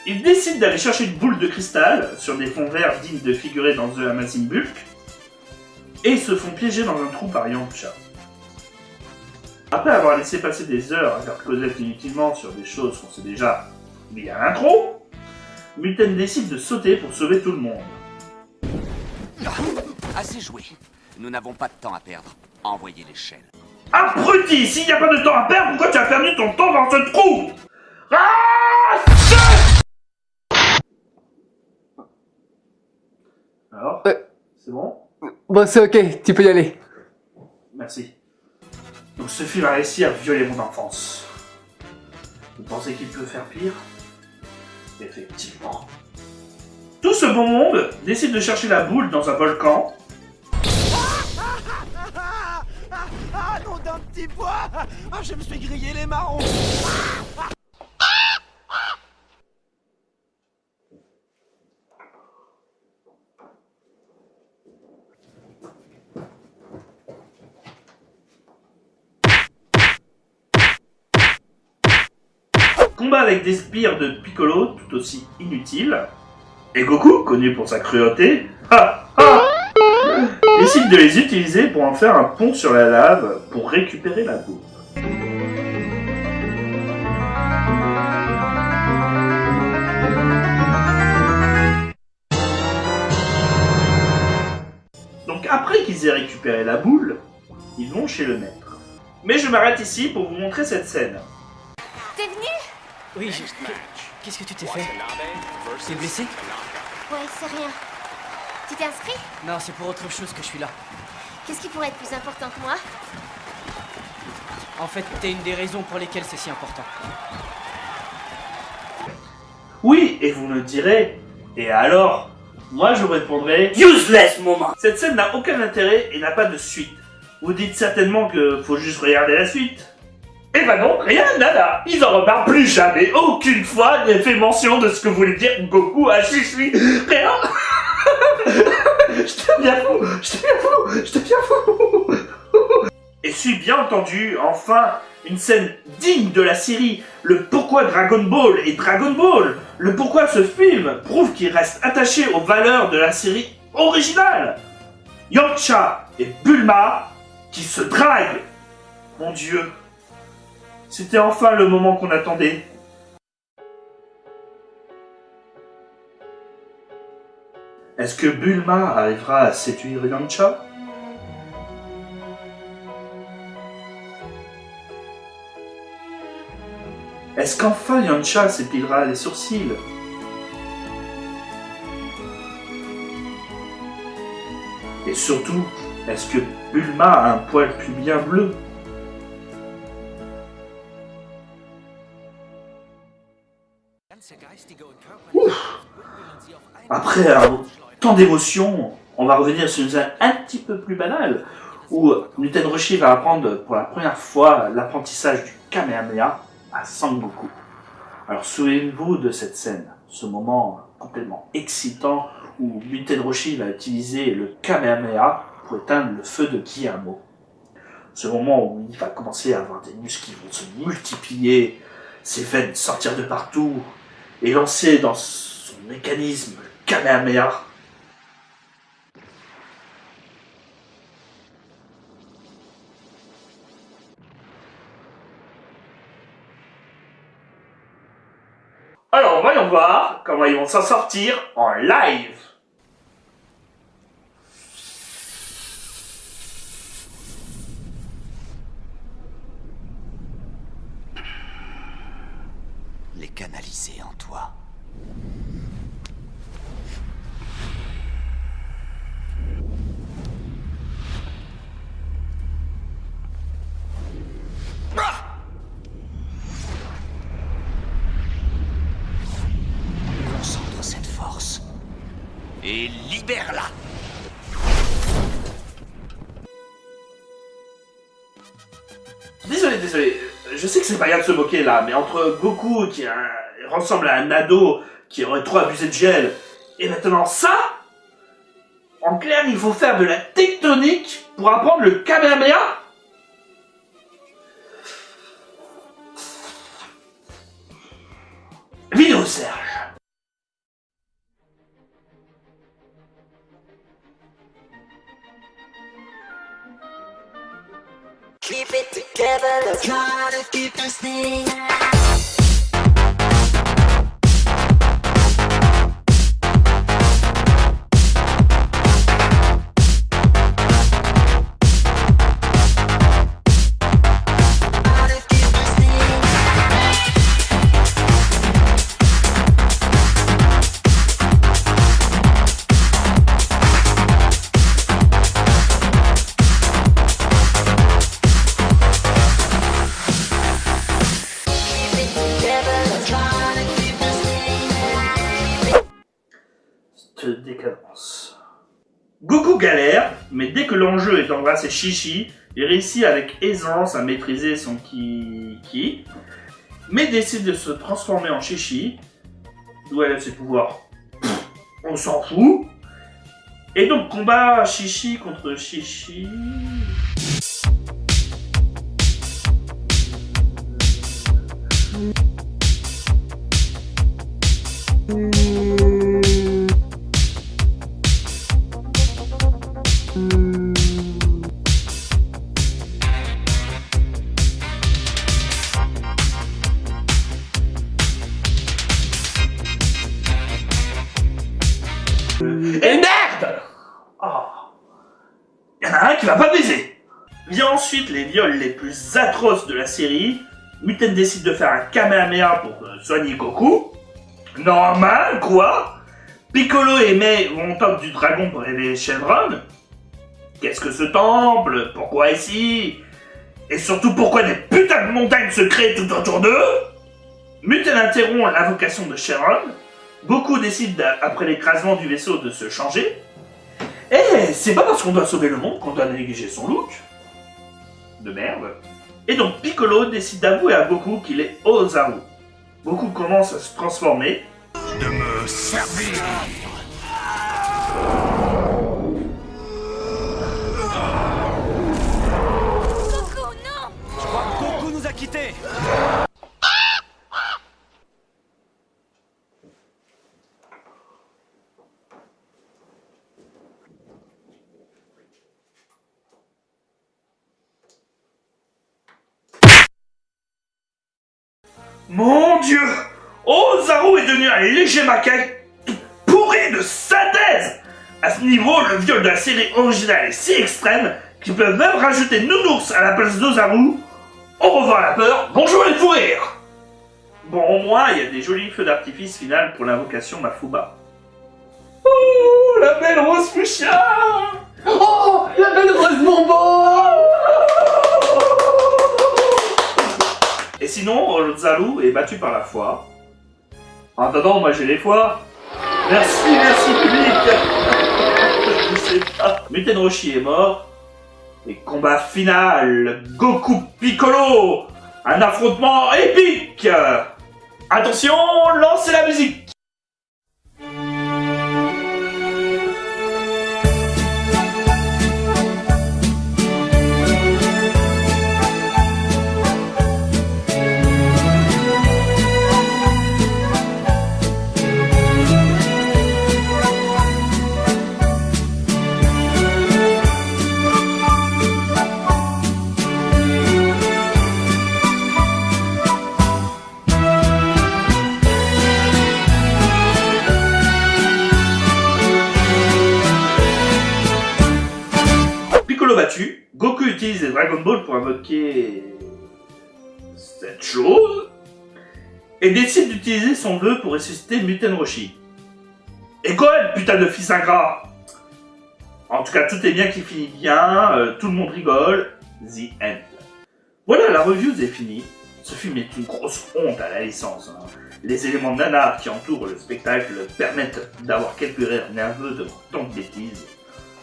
Il décide d'aller chercher une boule de cristal sur des fonds verts dignes de figurer dans The Amazing Bulk et se font piéger dans un trou par Yamcha. Après avoir laissé passer des heures à faire Cosette inutilement sur des choses qu'on sait déjà via l'intro, Muten décide de sauter pour sauver tout le monde. Assez joué. Nous n'avons pas de temps à perdre. Envoyez l'échelle. Abruti! S'il n'y a pas de temps à perdre, pourquoi tu as perdu ton temps dans ce trou? Alors? C'est bon? Bon, c'est ok, tu peux y aller. Merci. Donc ce film a réussi à violer mon enfance. Vous pensez qu'il peut faire pire? Effectivement. Tout ce bon monde décide de chercher la boule dans un volcan. Ah, nom d'un petit pois! Ah, je me suis grillé les marrons! Combat avec des sbires de Piccolo tout aussi inutiles. Et Goku, connu pour sa cruauté, décide de les utiliser pour en faire un pont sur la lave pour récupérer la boule. Donc après qu'ils aient récupéré la boule, ils vont chez le maître. Mais je m'arrête ici pour vous montrer cette scène. T'es venu? Oui, qu'est-ce que tu t'es fait? T'es blessé? Ouais, c'est rien. Tu t'es inscrit? Non, c'est pour autre chose que je suis là. Qu'est-ce qui pourrait être plus important que moi? En fait, t'es une des raisons pour lesquelles c'est si important. Oui, et vous me direz, et alors? Moi je vous répondrai, useless moment. Cette scène n'a aucun intérêt et n'a pas de suite. Vous dites certainement que faut juste regarder la suite. Eh ben non, rien, nada. Ils en reparlent plus jamais. Aucune fois il a fait mention de ce que voulait dire Goku à Shishui. Rien. Je deviens fou. Et suis bien entendu, enfin, une scène digne de la série. Le pourquoi Dragon Ball et Dragon Ball. Le pourquoi ce film prouve qu'il reste attaché aux valeurs de la série originale. Yamcha et Bulma qui se draguent. Mon Dieu. C'était enfin le moment qu'on attendait. Est-ce que Bulma arrivera à séduire Yamcha? Est-ce qu'enfin Yamcha s'épilera les sourcils? Et surtout, est-ce que Bulma a un poil pubien bleu? Ouf. Après tant d'émotions, on va revenir sur une scène un petit peu plus banale, où Muten Roshi va apprendre pour la première fois l'apprentissage du Kamehameha à Sangoku. Alors souvenez-vous de cette scène, ce moment complètement excitant où Muten Roshi va utiliser le Kamehameha pour éteindre le feu de Guillermo. Ce moment où il va commencer à avoir des muscles qui vont se multiplier, ses veines sortir de partout, et lancer dans son mécanisme le Kamehameha. Alors voyons voir comment ils vont s'en sortir en live. Les canaliser en toi. Concentre cette force et libère-la. Désolé, je sais que c'est pas bien de se moquer là, mais entre Goku qui ressemble à un ado qui aurait trop abusé de gel, et maintenant ça, en clair il faut faire de la tectonique pour apprendre le Kamehameha. Vidéo Serge. Décadence. Goku galère, mais dès que l'enjeu est d'embrasser Chi-Chi, il réussit avec aisance à maîtriser son ki, mais décide de se transformer en Chi-Chi, d'où elle a ses pouvoirs. On s'en fout. Et donc combat Chi-Chi contre Chi-Chi. Et merde! Oh. Il y en a un qui va pas baiser. Vient ensuite les viols les plus atroces de la série. Muten décide de faire un Kamehameha pour soigner Goku. Normal, quoi? Piccolo et Mei vont au temple du dragon pour réveiller Shenron. Qu'est-ce que ce temple? Pourquoi ici? Et surtout, pourquoi des putains de montagnes se créent tout autour d'eux? Muten interrompt l'invocation de Shenron. Goku décide, après l'écrasement du vaisseau, de se changer. Et c'est pas parce qu'on doit sauver le monde qu'on doit négliger son look. De merde. Et donc Piccolo décide d'avouer à Goku qu'il est Ozaru. Goku commence à se transformer. De me servir. Goku, non! Je crois que Goku nous a quittés. Mon Dieu! Ozaru est devenu un léger macaque pourri de synthèse! À ce niveau, le viol de la série originale est si extrême qu'ils peuvent même rajouter Nounours à la place d'Ozaru. Au revoir la peur, bonjour les fous rires! Bon, au moins, il y a des jolis feux d'artifice finales pour l'invocation Mafuba. Oh, la belle rose fuchsia! Oh, la belle rose bonbon. Et sinon, Ozaru est battu par la foi. En attendant, moi j'ai les foies. Merci public. Je sais pas. Muten Roshi est mort. Et combat final, Goku Piccolo. Un affrontement épique. Attention, lancez la musique. Battu, Goku utilise les Dragon Ball pour invoquer cette chose et décide d'utiliser son vœu pour ressusciter Muten Roshi. Et quoi, le putain de fils ingrat? En tout cas, tout est bien qui finit bien, tout le monde rigole. The end. Voilà, la review est finie. Ce film est une grosse honte à la licence. Hein. Les éléments nanar qui entourent le spectacle permettent d'avoir quelques rires nerveux devant tant de bêtises.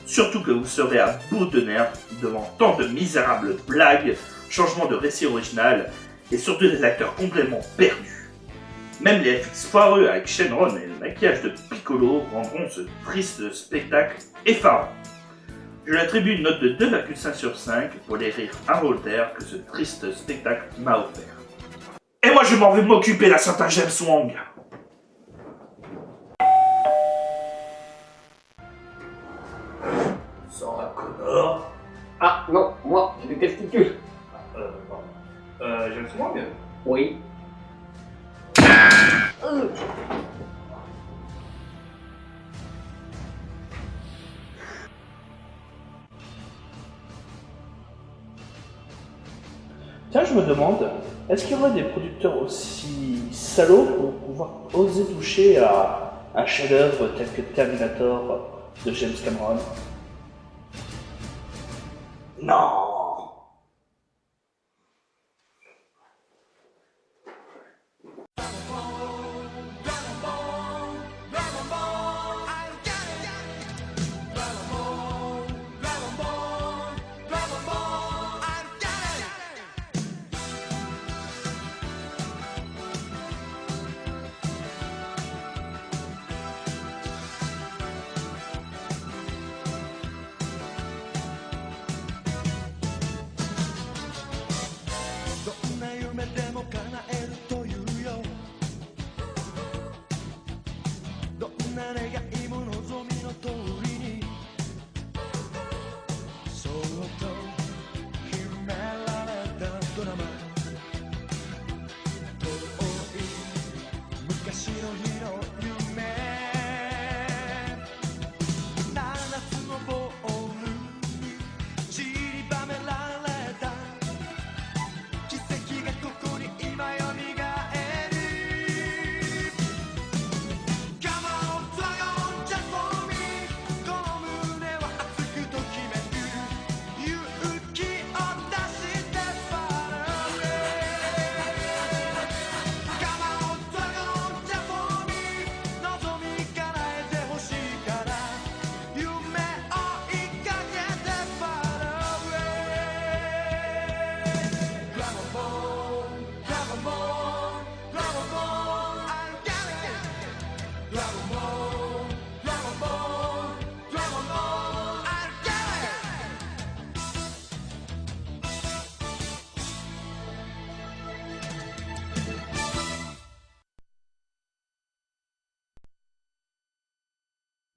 Surtout que vous serez à bout de nerfs devant tant de misérables blagues, changements de récit original et surtout des acteurs complètement perdus. Même les FX foireux avec Shenron et le maquillage de Piccolo rendront ce triste spectacle effarant. Je lui attribue une note de 2,5 sur 5 pour les rires involontaires que ce triste spectacle m'a offert. Et moi je m'en vais m'occuper la Saint James Wong. Sarah Connor. Ah non, moi, j'ai des testicules. Pardon. Oui. Tiens, je me demande, est-ce qu'il y aurait des producteurs aussi salauds pour pouvoir oser toucher à un chef-d'œuvre tel que Terminator de James Cameron? Non.